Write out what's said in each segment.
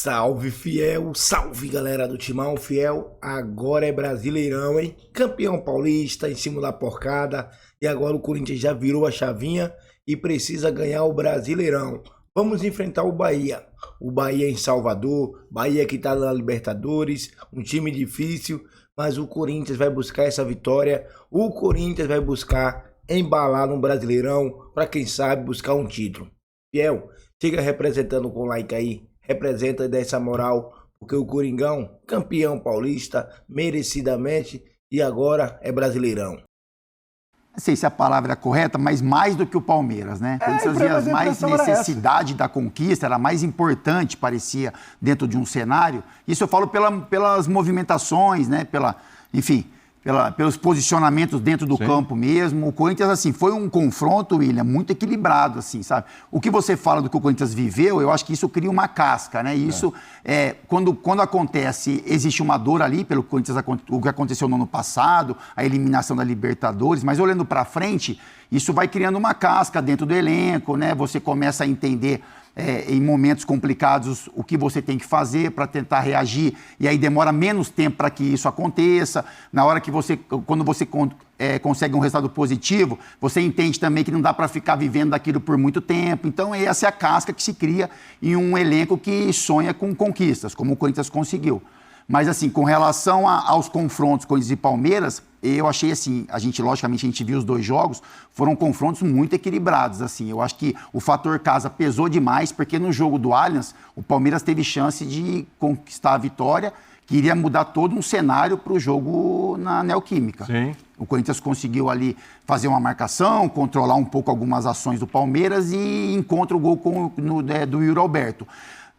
Salve, fiel! Salve, galera do Timão Fiel! Agora é Brasileirão, hein? Campeão paulista em cima da porcada. E agora o Corinthians já virou a chavinha e precisa ganhar o Brasileirão. Vamos enfrentar o Bahia. O Bahia em Salvador, Bahia que tá na Libertadores, um time difícil, mas o Corinthians vai buscar essa vitória. O Corinthians vai buscar embalar no Brasileirão para quem sabe buscar um título. Fiel, chega representando com like aí. Representa dessa moral, porque o Coringão, campeão paulista, merecidamente, e agora é Brasileirão. Não sei se a palavra é correta, mas mais do que o Palmeiras, né? Quando havia mais necessidade da conquista, era mais importante, parecia, dentro de um cenário. Isso eu falo pelas movimentações, né? Pelos posicionamentos dentro do campo mesmo. O Corinthians, assim, foi um confronto, William, muito equilibrado, assim, sabe? O que você fala do que o Corinthians viveu, eu acho que isso cria uma casca, né? E isso, quando acontece, existe uma dor ali pelo Corinthians, o que aconteceu no ano passado, a eliminação da Libertadores, mas olhando para frente, isso vai criando uma casca dentro do elenco, né? Você começa a entender em momentos complicados o que você tem que fazer para tentar reagir, e aí demora menos tempo para que isso aconteça. Na hora que quando você consegue um resultado positivo, você entende também que não dá para ficar vivendo daquilo por muito tempo. Então essa é a casca que se cria em um elenco que sonha com conquistas, como o Corinthians conseguiu. Mas, assim, com relação aos confrontos Corinthians e Palmeiras, eu achei, assim, logicamente, a gente viu os dois jogos, foram confrontos muito equilibrados, assim. Eu acho que o fator casa pesou demais, porque no jogo do Allianz, o Palmeiras teve chance de conquistar a vitória, que iria mudar todo um cenário para o jogo na Neoquímica. Sim. O Corinthians conseguiu ali fazer uma marcação, controlar um pouco algumas ações do Palmeiras e encontra o gol do Yuri Alberto.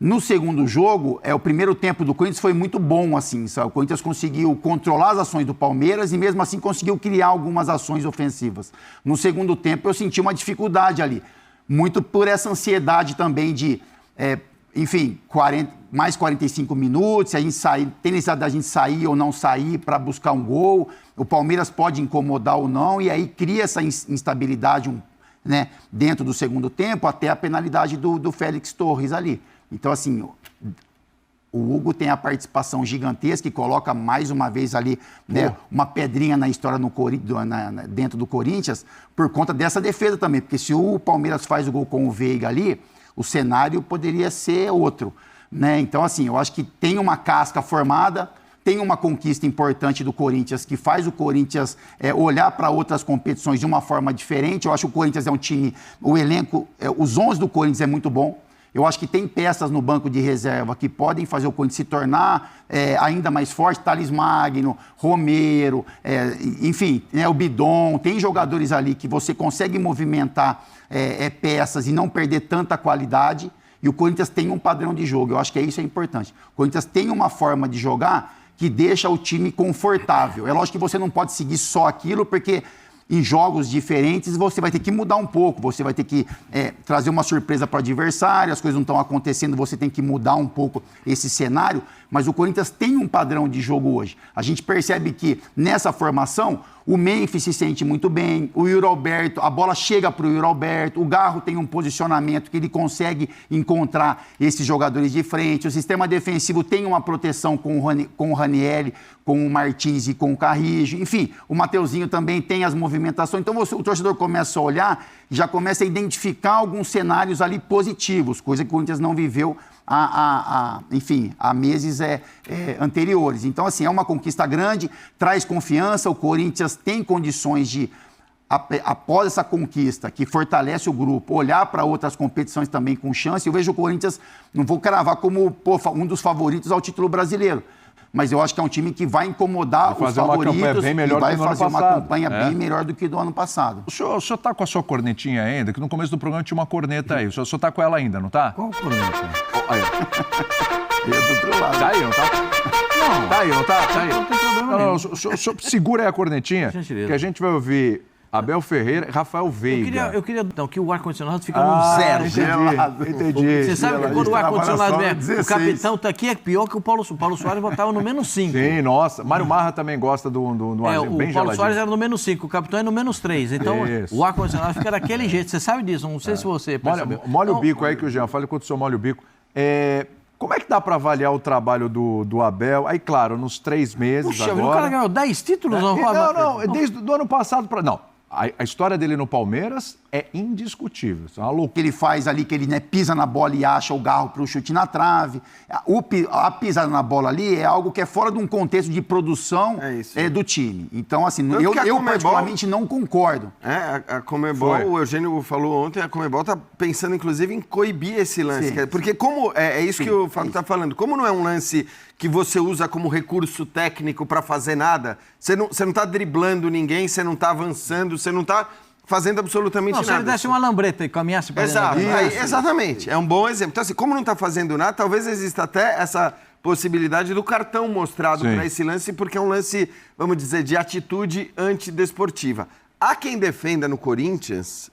No segundo jogo, o primeiro tempo do Corinthians foi muito bom, assim, sabe? O Corinthians conseguiu controlar as ações do Palmeiras e mesmo assim conseguiu criar algumas ações ofensivas. No segundo tempo, eu senti uma dificuldade ali, muito por essa ansiedade também de, mais 45 minutos, se a gente sair, tem necessidade da gente sair ou não sair para buscar um gol, o Palmeiras pode incomodar ou não, e aí cria essa instabilidade, né, dentro do segundo tempo, até a penalidade do Félix Torres ali. Então, assim, o Hugo tem a participação gigantesca e coloca mais uma vez ali, né, uma pedrinha na história dentro do Corinthians por conta dessa defesa também. Porque se o Palmeiras faz o gol com o Veiga ali, o cenário poderia ser outro, né? Então, assim, eu acho que tem uma casca formada, tem uma conquista importante do Corinthians que faz o Corinthians olhar para outras competições de uma forma diferente. Eu acho que o Corinthians é um time, o elenco, os 11 do Corinthians é muito bom. Eu acho que tem peças no banco de reserva que podem fazer o Corinthians se tornar ainda mais forte. Thales Magno, Romero, o Bidon. Tem jogadores ali que você consegue movimentar peças e não perder tanta qualidade. E o Corinthians tem um padrão de jogo. Eu acho que isso é importante. O Corinthians tem uma forma de jogar que deixa o time confortável. É lógico que você não pode seguir só aquilo, porque em jogos diferentes, você vai ter que mudar um pouco, você vai ter que trazer uma surpresa para o adversário, as coisas não estão acontecendo, você tem que mudar um pouco esse cenário, mas o Corinthians tem um padrão de jogo hoje. A gente percebe que nessa formação, o Memphis se sente muito bem, o Yuri Alberto, a bola chega para o Yuri Alberto, o Garro tem um posicionamento que ele consegue encontrar esses jogadores de frente, o sistema defensivo tem uma proteção com o Ranieri, com o Martins e com o Carrijo, enfim, o Mateuzinho também tem as movimentações, então o torcedor começa a olhar, já começa a identificar alguns cenários ali positivos, coisa que o Corinthians não viveu há meses anteriores. Então, assim, é uma conquista grande, traz confiança, o Corinthians tem condições de, após essa conquista, que fortalece o grupo, olhar para outras competições também com chance. Eu vejo o Corinthians, não vou cravar como um dos favoritos ao título brasileiro, mas eu acho que é um time que vai incomodar os favoritos e vai fazer uma campanha bem melhor do que do ano passado. O senhor está com a sua cornetinha ainda? Que no começo do programa tinha uma corneta aí. O senhor está com ela ainda, não está? Qual corneta? Aí. Eu do outro lado. Tá aí, não tá? Não. Tá aí, não tá? Tá aí. Não tem problema Não, o senhor segura aí a cornetinha, que a gente vai ouvir Abel Ferreira e Rafael Veiga. Eu queria então, que o ar-condicionado fica no zero. Entendi. Você sabe que quando o ar-condicionado o capitão tá aqui, é pior que o Paulo Soares botava no menos 5. Sim, nossa. Mário Marra também gosta do arzinho bem geladinho. O Paulo Soares era no menos 5, o capitão é no menos 3. Então, o ar-condicionado fica daquele jeito. Você sabe disso, não sei se você percebeu. Molha o bico aí que o Jean fala enquanto o senhor molha o bico. Como é que dá para avaliar o trabalho do Abel? Aí, claro, nos 3 meses Puxa, agora... o cara ganhou 10 títulos? Não, desde o ano passado para... Não, a história dele no Palmeiras é indiscutível. Isso é uma loucura. Que ele faz ali, que ele pisa na bola e acha o Garro para o chute na trave. A pisada na bola ali é algo que é fora de um contexto de produção do time. Então, assim, eu particularmente não concordo. A Conmebol, o Eugênio falou ontem, a Conmebol está pensando, inclusive, em coibir esse lance. Sim. Porque como é isso que o Fábio está falando, como não é um lance que você usa como recurso técnico para fazer nada, você não está driblando ninguém, você não está avançando, você não está fazendo absolutamente nada. Se ele desse uma lambreta e caminhasse para Exato, exatamente. É um bom exemplo. Então, assim, como não está fazendo nada, talvez exista até essa possibilidade do cartão mostrado para esse lance, porque é um lance, vamos dizer, de atitude antidesportiva. Há quem defenda no Corinthians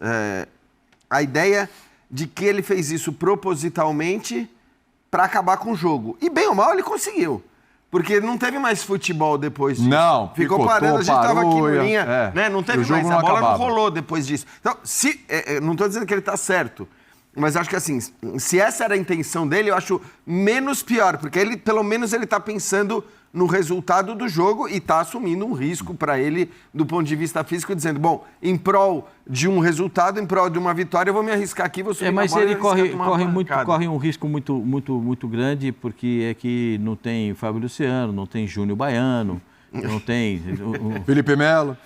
a ideia de que ele fez isso propositalmente para acabar com o jogo. E bem ou mal ele conseguiu. Porque não teve mais futebol depois disso. Não, ficou parando, a gente estava aqui no linha, né? Não teve mais, a bola não rolou depois disso. Então, não estou dizendo que ele está certo, mas acho que assim, se essa era a intenção dele, eu acho menos pior, porque ele, pelo menos ele está pensando no resultado do jogo e está assumindo um risco para ele do ponto de vista físico, dizendo, bom, em prol de um resultado, em prol de uma vitória, eu vou me arriscar aqui, vou subir mas na bola, ele corre um risco muito grande, porque é que não tem Fábio Luciano, não tem Júnior Baiano, não tem... Felipe Melo.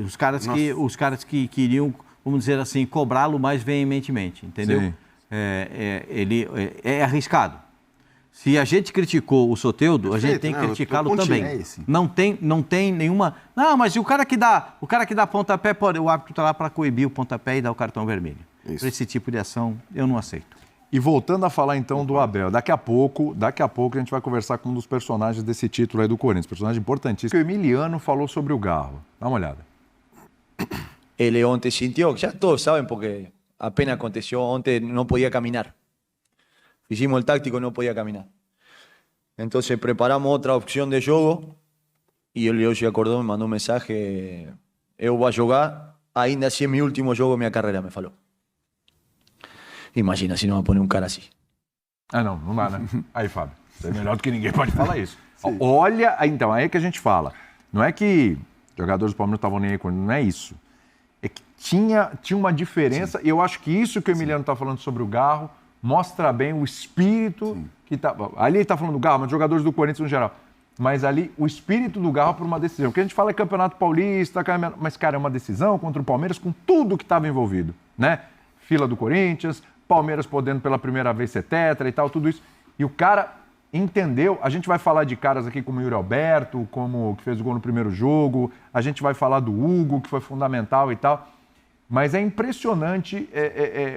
Os caras que queriam, vamos dizer assim, cobrá-lo mais veementemente, entendeu? Sim. Ele é arriscado. Se a gente criticou o Soteldo, a gente tem que criticá-lo também. Não tem nenhuma... Não, mas o cara que dá pontapé, o árbitro está lá para coibir o pontapé e dar o cartão vermelho. Para esse tipo de ação, eu não aceito. E voltando a falar então do Abel, daqui a pouco a gente vai conversar com um dos personagens desse título aí do Corinthians, personagem importantíssimo. O Emiliano falou sobre o Garro. Dá uma olhada. Ele ontem sentiu, já todos sabem, porque apenas aconteceu, ontem não podia caminhar. Hicimos el táctico y no podía caminar. Entonces preparamos otra opción de juego y él hoy se acordó, me mandó un mensaje, eu vou jogar, ainda assim é meu último jogo, minha carreira, me falou. Imagina se não vai poner um cara assim. Não dá, né? Aí, Fábio, você é melhor do que ninguém pode falar isso. Olha, então, aí é que a gente fala. Não é que os jogadores do Palmeiras estavam nem aí com ele, não é isso. É que tinha uma diferença, e eu acho que isso que o Emiliano está falando sobre o Garro mostra bem o espírito que tá... Ali ele está falando do Garro, mas jogadores do Corinthians no geral. Mas ali, o espírito do Garro por uma decisão. Porque a gente fala é Campeonato Paulista, mas, cara, é uma decisão contra o Palmeiras com tudo que estava envolvido, né? Fila do Corinthians, Palmeiras podendo pela primeira vez ser tetra e tal, tudo isso. E o cara entendeu. A gente vai falar de caras aqui como o Yuri Alberto, como que fez o gol no primeiro jogo. A gente vai falar do Hugo, que foi fundamental e tal. Mas é impressionante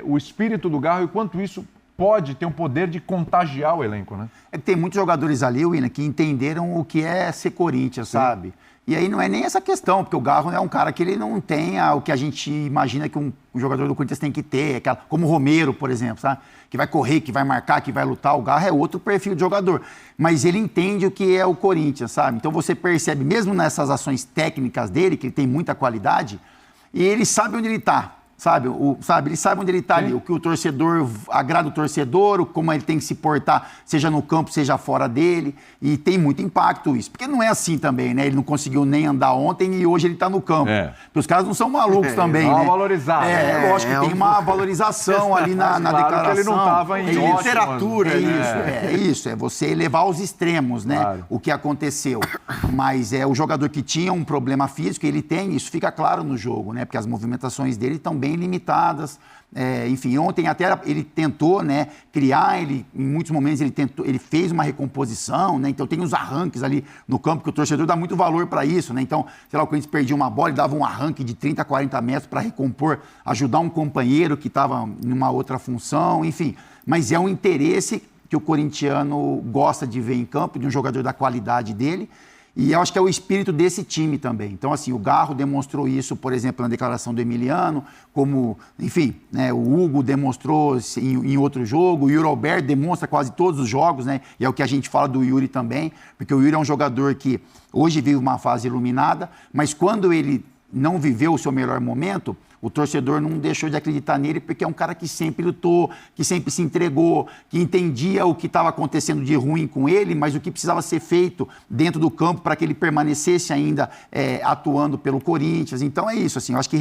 o espírito do Garro e quanto isso pode ter um poder de contagiar o elenco, né? Tem muitos jogadores ali, Willian, que entenderam o que é ser Corinthians, sabe? E aí não é nem essa questão, porque o Garro é um cara que ele não tem o que a gente imagina que um jogador do Corinthians tem que ter, como o Romero, por exemplo, sabe? Que vai correr, que vai marcar, que vai lutar. O Garro é outro perfil de jogador. Mas ele entende o que é o Corinthians, sabe? Então você percebe, mesmo nessas ações técnicas dele, que ele tem muita qualidade, e ele sabe onde ele está. Sabe? Ele sabe onde ele está ali, o que o torcedor agrada o torcedor, como ele tem que se portar, seja no campo, seja fora dele, e tem muito impacto isso. Porque não é assim também, né? Ele não conseguiu nem andar ontem e hoje ele está no campo. Porque os caras não são malucos também, né? Valorizado. Lógico que tem uma valorização ali na declaração. Que ele não estava em literatura. É isso, é você elevar aos extremos, né? Claro. O que aconteceu. Mas o jogador que tinha um problema físico, ele tem, isso fica claro no jogo, né? Porque as movimentações dele estão bem limitadas. Enfim, ontem até ele tentou, né, criar, em muitos momentos ele fez uma recomposição, né? Então tem os arranques ali no campo, que o torcedor dá muito valor para isso, né? Então, sei lá, o Corinthians perdia uma bola e dava um arranque de 30, 40 metros para recompor, ajudar um companheiro que estava em uma outra função, enfim. Mas é um interesse que o corintiano gosta de ver em campo, de um jogador da qualidade dele. E eu acho que é o espírito desse time também. Então, assim, o Garro demonstrou isso, por exemplo, na declaração do Emiliano, como, enfim, né, o Hugo demonstrou em outro jogo, o Yuri Alberto demonstra quase todos os jogos, né? E é o que a gente fala do Yuri também, porque o Yuri é um jogador que hoje vive uma fase iluminada, mas quando ele não viveu o seu melhor momento, O torcedor não deixou de acreditar nele porque é um cara que sempre lutou, que sempre se entregou, que entendia o que estava acontecendo de ruim com ele, mas o que precisava ser feito dentro do campo para que ele permanecesse ainda atuando pelo Corinthians. Então é isso, assim, eu acho que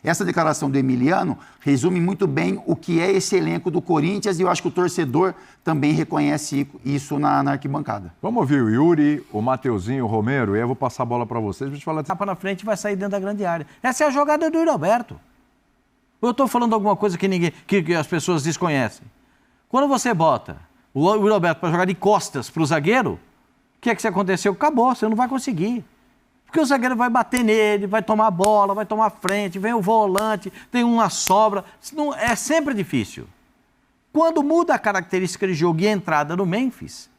essa declaração do Emiliano resume muito bem o que é esse elenco do Corinthians e eu acho que o torcedor também reconhece isso na arquibancada. Vamos ouvir o Yuri, o Mateuzinho, o Romero, e aí eu vou passar a bola para vocês. Vou te falar. Tapa na frente e vai sair dentro da grande área. Essa é a jogada do Yuri Alberto. Eu estou falando alguma coisa que as pessoas desconhecem. Quando você bota o Yuri Alberto para jogar de costas para o zagueiro, o que aconteceu? Acabou, você não vai conseguir. Porque o zagueiro vai bater nele, vai tomar a bola, vai tomar a frente, vem o volante, tem uma sobra. É sempre difícil. Quando muda a característica de jogo e a entrada no Memphis,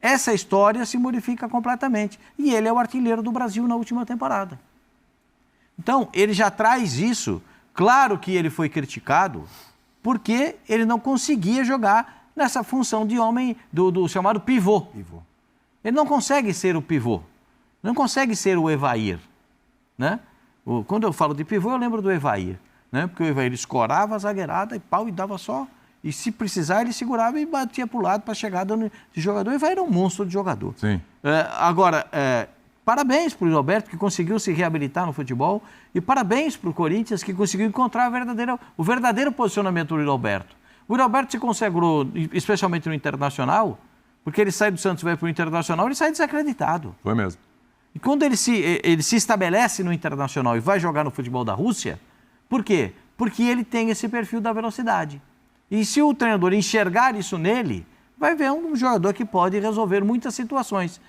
essa história se modifica completamente. E ele é o artilheiro do Brasil na última temporada. Então, ele já traz isso. Claro que ele foi criticado porque ele não conseguia jogar nessa função de homem do chamado pivô. Ele não consegue ser o pivô. Não consegue ser o Evair. Né? Quando eu falo de pivô, eu lembro do Evair. Né? Porque o Evair escorava a zagueirada e dava só... E se precisar, ele segurava e batia para o lado para chegar dando de jogador. E vai era um monstro de jogador. Sim. Agora, parabéns para o Roberto, que conseguiu se reabilitar no futebol. E parabéns para o Corinthians, que conseguiu encontrar o verdadeiro posicionamento do Roberto. O Roberto se consagrou, especialmente no Internacional, porque ele sai do Santos e vai para o Internacional, ele sai desacreditado. Foi mesmo. E quando ele se estabelece no Internacional e vai jogar no futebol da Rússia, por quê? Porque ele tem esse perfil da velocidade. E se o treinador enxergar isso nele, vai ver um jogador que pode resolver muitas situações.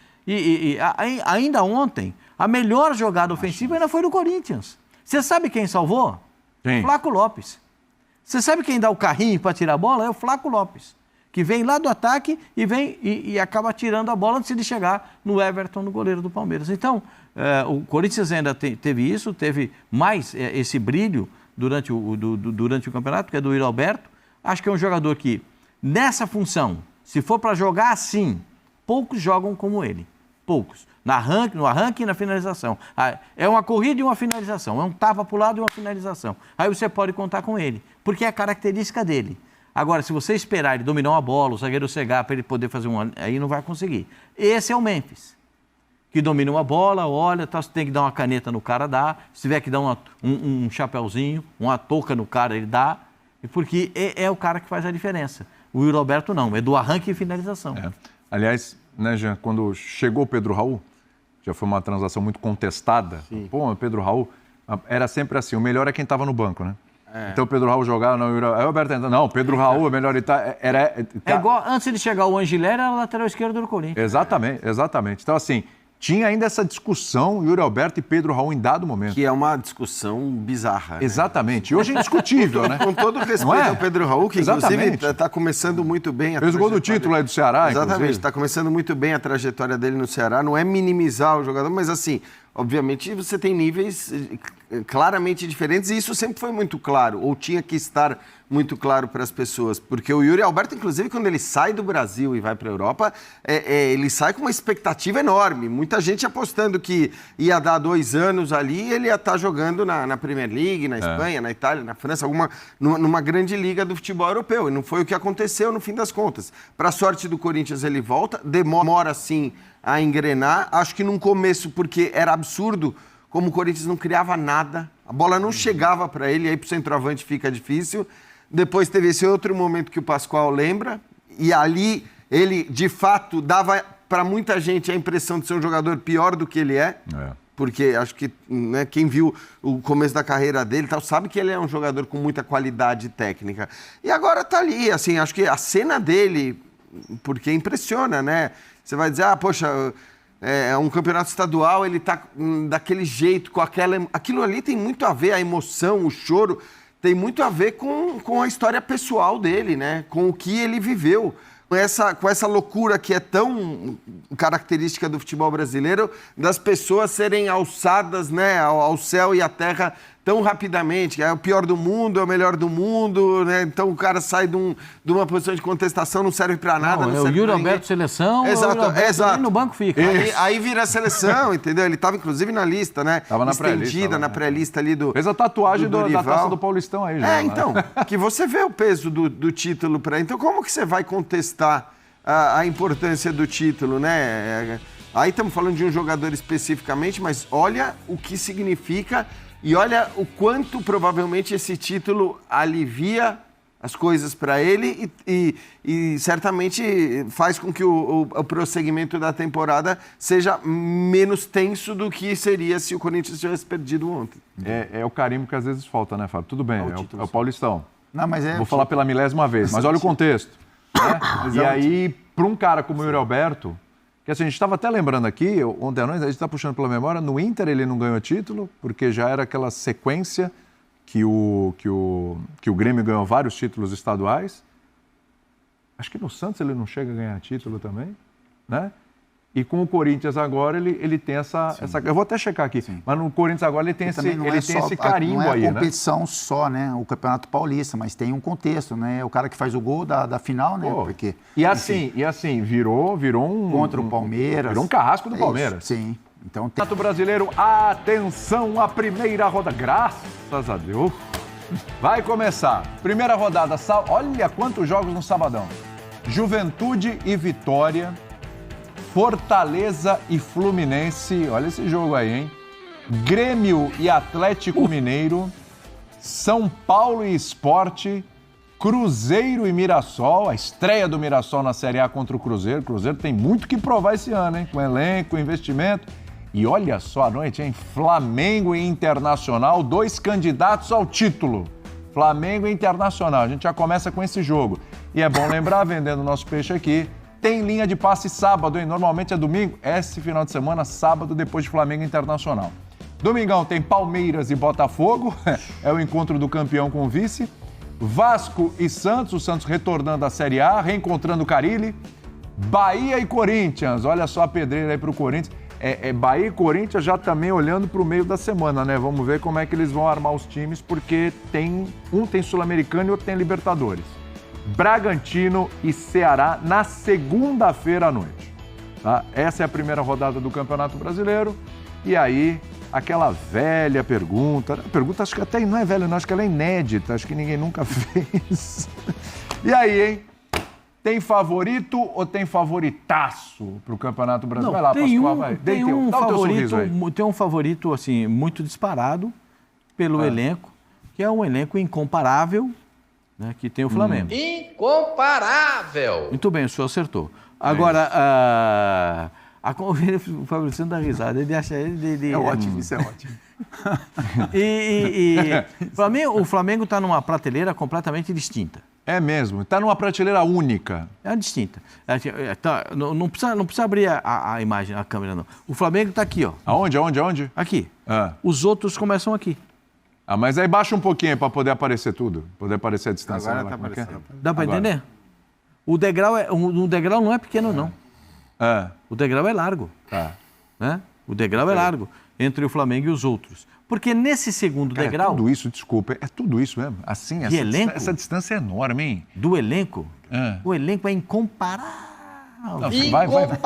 Ainda ontem, a melhor jogada ofensiva ainda foi do Corinthians. Você sabe quem salvou? Quem? Flaco Lopes. Você sabe quem dá o carrinho para tirar a bola? É o Flaco Lopes, que vem lá do ataque e acaba tirando a bola antes de chegar no Everton, no goleiro do Palmeiras. Então, o Corinthians ainda teve isso, teve mais esse brilho durante o campeonato, que é do Yuri Alberto. Acho que é um jogador que, nessa função, se for para jogar assim, poucos jogam como ele. Poucos. No arranque e na finalização. É uma corrida e uma finalização. É um tapa para o lado e uma finalização. Aí você pode contar com ele, porque é a característica dele. Agora, se você esperar ele dominar uma bola, o zagueiro cegar para ele poder fazer aí não vai conseguir. Esse é o Memphis, que domina uma bola, olha, você tem que dar uma caneta no cara, dá. Se tiver que dar um chapéuzinho, uma touca no cara, ele dá. Porque é o cara que faz a diferença. O Yuri Alberto não, é do arranque e finalização. Aliás, né, Jean, quando chegou o Pedro Raul, já foi uma transação muito contestada. Sim. Pô, o Pedro Raul, era sempre assim, o melhor é quem estava no banco, né? Então o Pedro Raul jogava, não, aí o Alberto entra, não, o Pedro Raul é melhor, ele tá... É igual, antes de chegar o Angileri, era o lateral esquerdo do Corinthians. Exatamente. Então, assim... Tinha ainda essa discussão, Yuri Alberto e Pedro Raul, em dado momento. Que é uma discussão bizarra. Né? Exatamente. E hoje é indiscutível, né? Com todo respeito ao Pedro Raul, que inclusive está começando muito bem. Fez o gol do título aí do Ceará, exatamente, está começando muito bem a trajetória dele no Ceará. Não é minimizar o jogador, mas assim, obviamente você tem níveis claramente diferentes e isso sempre foi muito claro, ou tinha que estar muito claro para as pessoas, porque o Yuri Alberto, inclusive, quando ele sai do Brasil e vai para a Europa, ele sai com uma expectativa enorme. Muita gente apostando que ia dar 2 anos ali, ele ia estar jogando na Premier League, na Espanha, na Itália, na França, numa grande liga do futebol europeu. E não foi o que aconteceu no fim das contas. Para a sorte do Corinthians, ele volta, demora sim a engrenar. Acho que num começo, porque era absurdo, como o Corinthians não criava nada, a bola não chegava para ele, aí para o centroavante fica difícil. Depois teve esse outro momento que o Pascoal lembra, e ali ele, de fato, dava para muita gente a impressão de ser um jogador pior do que ele é. Porque acho que quem viu o começo da carreira dele sabe que ele é um jogador com muita qualidade técnica. E agora está ali, assim, acho que a cena dele, porque impressiona, né? Você vai dizer, poxa... É um campeonato estadual, ele está daquele jeito, com aquilo ali tem muito a ver, a emoção, o choro, tem muito a ver com a história pessoal dele, né? Com o que ele viveu, com essa loucura que é tão característica do futebol brasileiro, das pessoas serem alçadas, né, ao céu e à terra tão rapidamente, é o pior do mundo, é o melhor do mundo, né? Então o cara sai de uma posição de contestação, não serve para nada. Não, é o Yuri Alberto seleção, exato. No banco fica. Aí vira a seleção, entendeu? Ele estava inclusive na lista, né? Tava na estendida, na pré-lista ali do... Fez a tatuagem do da taça do Paulistão aí já. Então, que você vê o peso do título para... Então como que você vai contestar a importância do título, né? Aí estamos falando de um jogador especificamente, mas olha o que significa e olha o quanto provavelmente esse título alivia as coisas para ele e certamente faz com que o prosseguimento da temporada seja menos tenso do que seria se o Corinthians tivesse perdido ontem. É o carimbo que às vezes falta, né, Fábio? Tudo bem, é o Paulistão. Não, mas Vou falar pela 1000ª vez, mas olha o contexto. Né? E aí, para um cara como o Yuri Alberto, que assim, a gente estava até lembrando aqui, ontem à noite, a gente está puxando pela memória, no Inter ele não ganhou título, porque já era aquela sequência que o Grêmio ganhou vários títulos estaduais. Acho que no Santos ele não chega a ganhar título também, né? E com o Corinthians agora ele tem essa... Eu vou até checar aqui, mas no Corinthians agora ele tem esse carimbo aí, né? Não é a competição só, né? O Campeonato Paulista, mas tem um contexto, né? O cara que faz o gol da final, né? Porque, e assim, virou um... Contra o Palmeiras. Virou um carrasco do Palmeiras. Sim. Então, Campeonato Brasileiro, atenção, a primeira rodada, graças a Deus, vai começar. Primeira rodada, olha quantos jogos no sabadão. Juventude e Vitória, Fortaleza e Fluminense, olha esse jogo aí, hein? Grêmio e Atlético Mineiro, São Paulo e Sport, Cruzeiro e Mirassol, a estreia do Mirassol na Série A contra o Cruzeiro. O Cruzeiro tem muito que provar esse ano, hein? Com elenco, investimento. E olha só a noite, hein? Flamengo e Internacional, 2 candidatos ao título. Flamengo e Internacional. A gente já começa com esse jogo. E é bom lembrar, vendendo nosso peixe aqui, tem linha de passe sábado, hein? Normalmente é domingo. Esse final de semana, sábado, depois de Flamengo e Internacional. Domingão tem Palmeiras e Botafogo. É o encontro do campeão com o vice. Vasco e Santos. O Santos retornando à Série A, reencontrando o Carille. Bahia e Corinthians. Olha só a pedreira aí para o Corinthians. Bahia e Corinthians já também olhando para o meio da semana, né? Vamos ver como é que eles vão armar os times, porque um tem Sul-Americano e outro tem Libertadores. Bragantino e Ceará na segunda-feira à noite. Tá? Essa é a primeira rodada do Campeonato Brasileiro. E aí, aquela velha pergunta. Pergunta acho que até não é velha, não, acho que ela é inédita, acho que ninguém nunca fez. E aí, hein? Tem favorito ou tem favoritaço para o Campeonato Brasileiro? Vai lá, Pascoal, vai. Tem um favorito, assim, muito disparado pelo elenco, que é um elenco incomparável, né, que tem o Flamengo. Incomparável! Muito bem, o senhor acertou. Agora, o Fabrício dá risada, ele acha... É ótimo, isso é ótimo. O Flamengo está numa prateleira completamente distinta. É mesmo, está numa prateleira única. É distinta. Não precisa abrir a imagem, a câmera, não. O Flamengo está aqui, ó. Aonde? Aqui. Os outros começam aqui. Mas aí baixa um pouquinho para poder aparecer tudo, poder aparecer a distância. Agora tá aparecendo. Dá para entender? O degrau não é pequeno, não. O degrau é largo. Né? O degrau é largo entre o Flamengo e os outros. Porque nesse segundo degrau... É tudo isso, desculpa, é tudo isso mesmo. Assim, essa distância é enorme, hein? Do elenco? O elenco é incomparável. Incomparável!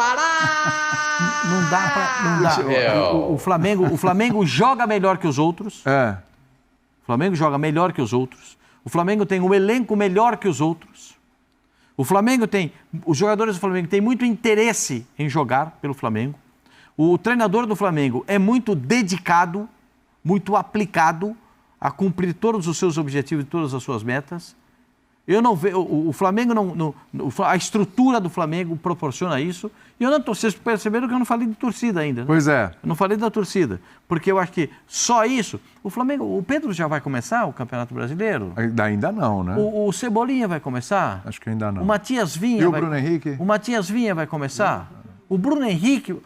Não dá pra... O Flamengo joga melhor que os outros. O Flamengo joga melhor que os outros. O Flamengo tem um elenco melhor que os outros. Os jogadores do Flamengo têm muito interesse em jogar pelo Flamengo. O treinador do Flamengo é muito dedicado, muito aplicado a cumprir todos os seus objetivos e todas as suas metas. Eu não vejo, o Flamengo a estrutura do Flamengo proporciona isso. E eu não estou, vocês perceberam que eu não falei de torcida ainda. Né? Pois é. Eu não falei da torcida, porque eu acho que só isso. O Pedro já vai começar o Campeonato Brasileiro? Ainda não, né? O Cebolinha vai começar? Acho que ainda não. O Matias Vinha. E o Bruno Henrique? O Matias Vinha vai começar? O Bruno Henrique,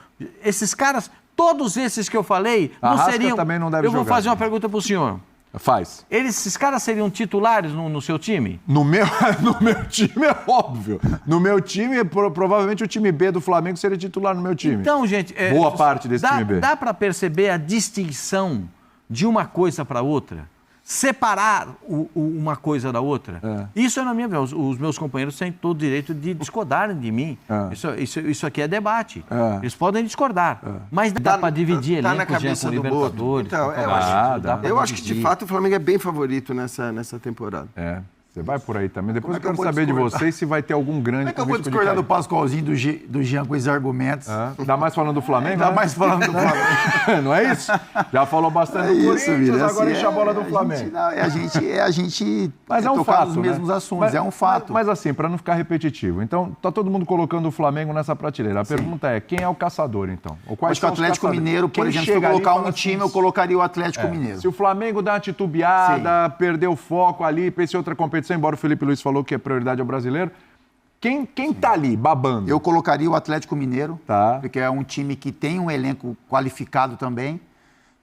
esses caras, todos esses que eu falei, não seriam... também não deve Eu vou jogar. fazer uma pergunta para o senhor. Faz. Esses caras seriam titulares no seu time? No meu time é óbvio. No meu time, provavelmente o time B do Flamengo seria titular no meu time. Então, gente... Boa parte desse time B. Dá para perceber a distinção de uma coisa para outra, separar uma coisa da outra, isso é na minha visão. Os meus companheiros têm todo o direito de discordarem de mim. Isso aqui é debate. Eles podem discordar, mas dá para dividir tá elenco, na cabeça com do Libertadores. Então, eu acho que de fato o Flamengo é bem favorito nessa temporada. Você vai por aí também. Depois eu quero vou saber de discordar? vocês se vai ter algum grande... Como é que eu vou discordar do Pascoalzinho, do Jean com esses argumentos? Ainda mais falando do Flamengo, Ainda né? mais falando do Flamengo. Não é isso? Já falou bastante do Corinthians, Vila, agora assim, enche a bola do Flamengo. A gente Mas é um tocar fato, nos né? mesmos assuntos, é um fato. Mas assim, para não ficar repetitivo, então tá todo mundo colocando o Flamengo nessa prateleira. A pergunta é, quem é o caçador, então? Ou quais Acho que o são os Atlético caçadores? Mineiro, por Quem exemplo, se eu chega ali e colocar fala um assim, time, eu colocaria o Atlético Mineiro. Se o Flamengo dá uma titubeada, perdeu o foco ali, pensou em outra competição, embora o Felipe Luiz falou que a prioridade é o brasileiro, quem tá ali babando? Eu colocaria o Atlético Mineiro, Tá. porque é um time que tem um elenco qualificado também.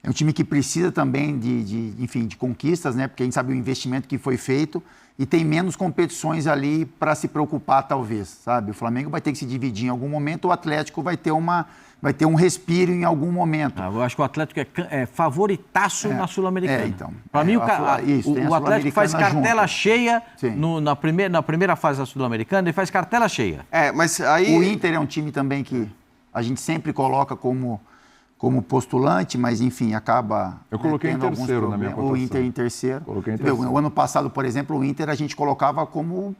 É um time que precisa também de conquistas, né? Porque a gente sabe o investimento que foi feito e tem menos competições ali para se preocupar, talvez, sabe? O Flamengo vai ter que se dividir em algum momento, o Atlético vai ter um respiro em algum momento. Eu acho que o Atlético é favoritaço na Sul-Americana. Então. Para mim, tem o Atlético faz cartela cheia Sim. na primeira fase da Sul-Americana, ele faz cartela cheia. Mas aí... O Inter é um time também que a gente sempre coloca como postulante, mas enfim, acaba... Eu coloquei em tendo alguns terceiro na minha problemas. cotação. O Inter em terceiro. Coloquei em Entendeu? terceiro. O ano passado, por exemplo, o Inter a gente colocava como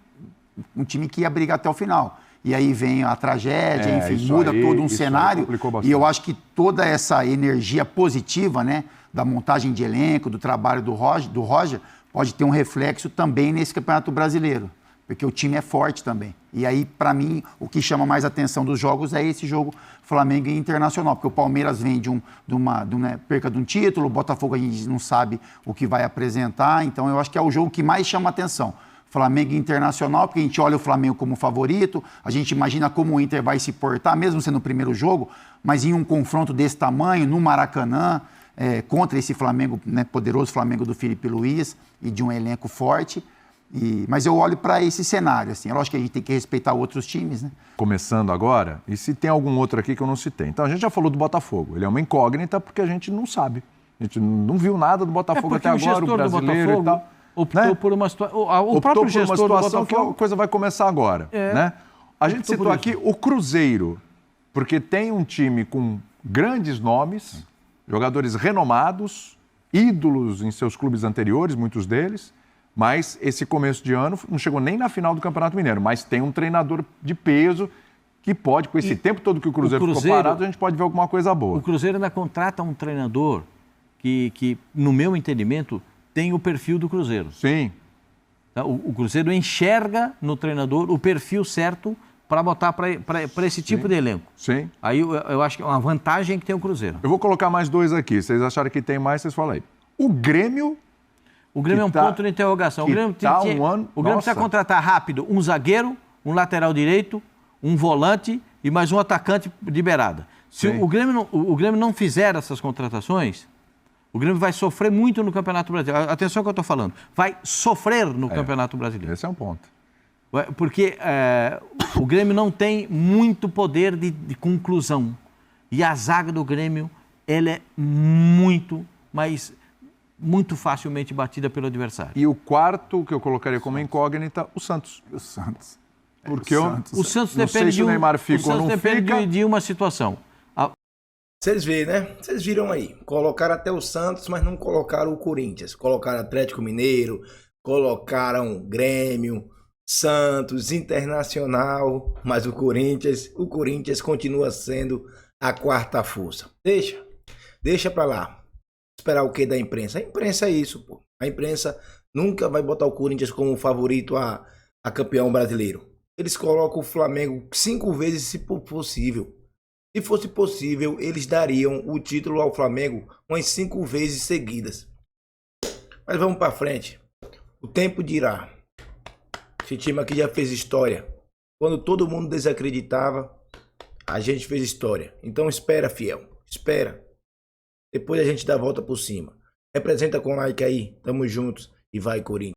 um time que ia brigar até o final. E aí vem a tragédia, enfim, isso muda aí- todo um isso aí cenário. complicou bastante. E eu acho que toda essa energia positiva, né, da montagem de elenco, do trabalho do Roger, pode ter um reflexo também nesse Campeonato Brasileiro. Porque o time é forte também. E aí, para mim, o que chama mais atenção dos jogos é esse jogo Flamengo e Internacional. Porque o Palmeiras vem de uma perca de um título, o Botafogo a gente não sabe o que vai apresentar. Então, eu acho que é o jogo que mais chama atenção. Flamengo e Internacional, porque a gente olha o Flamengo como favorito, a gente imagina como o Inter vai se portar, mesmo sendo o primeiro jogo, mas em um confronto desse tamanho, no Maracanã, contra esse Flamengo, né, poderoso Flamengo do Felipe Luiz e de um elenco forte. Mas eu olho para esse cenário, assim. É lógico que a gente tem que respeitar outros times, né? Começando agora, e se tem algum outro aqui que eu não citei. Então, a gente já falou do Botafogo. Ele é uma incógnita porque a gente não sabe. A gente não viu nada do Botafogo até agora, o brasileiro e tal. Optou por uma situação... O próprio gestor do Botafogo... que a coisa vai começar agora, né? A gente citou aqui o Cruzeiro, porque tem um time com grandes nomes, jogadores renomados, ídolos em seus clubes anteriores, muitos deles, mas esse começo de ano não chegou nem na final do Campeonato Mineiro, mas tem um treinador de peso que pode, com esse tempo todo que o Cruzeiro ficou parado, a gente pode ver alguma coisa boa. O Cruzeiro ainda contrata um treinador que no meu entendimento, tem o perfil do Cruzeiro. Sim. O Cruzeiro enxerga no treinador o perfil certo para botar para esse tipo de elenco. Sim. Aí eu acho que é uma vantagem que tem o Cruzeiro. Eu vou colocar mais dois aqui. Vocês acharam que tem mais, vocês falam aí. O Grêmio... O Grêmio é um ponto de interrogação. O Grêmio precisa contratar rápido um zagueiro, um lateral direito, um volante e mais um atacante de beirada. Se o Grêmio não fizer essas contratações, o Grêmio vai sofrer muito no Campeonato Brasileiro. Atenção ao que eu estou falando. Vai sofrer no Campeonato Brasileiro. Esse é um ponto. Porque o Grêmio não tem muito poder de conclusão. E a zaga do Grêmio, ela é muito facilmente batida pelo adversário. E o quarto que eu colocaria como incógnita, o Santos. O Santos. Porque o Santos não depende sei se o Neymar fica ou não fica. de uma situação. Vocês veem, né? Vocês viram aí. Colocaram até o Santos, mas não colocaram o Corinthians. Colocaram Atlético Mineiro, colocaram Grêmio, Santos, Internacional, mas o Corinthians continua sendo a quarta força. Deixa pra lá. Esperar o que da imprensa? A imprensa é isso, pô. A imprensa nunca vai botar o Corinthians como favorito a campeão brasileiro. Eles colocam o Flamengo 5 vezes se possível. Se fosse possível, eles dariam o título ao Flamengo umas 5 vezes seguidas. Mas vamos pra frente. O tempo dirá. Esse time aqui já fez história. Quando todo mundo desacreditava, a gente fez história. Então espera, fiel. Espera. Depois a gente dá a volta por cima. Representa com like aí. Tamo juntos. E vai, Corinthians.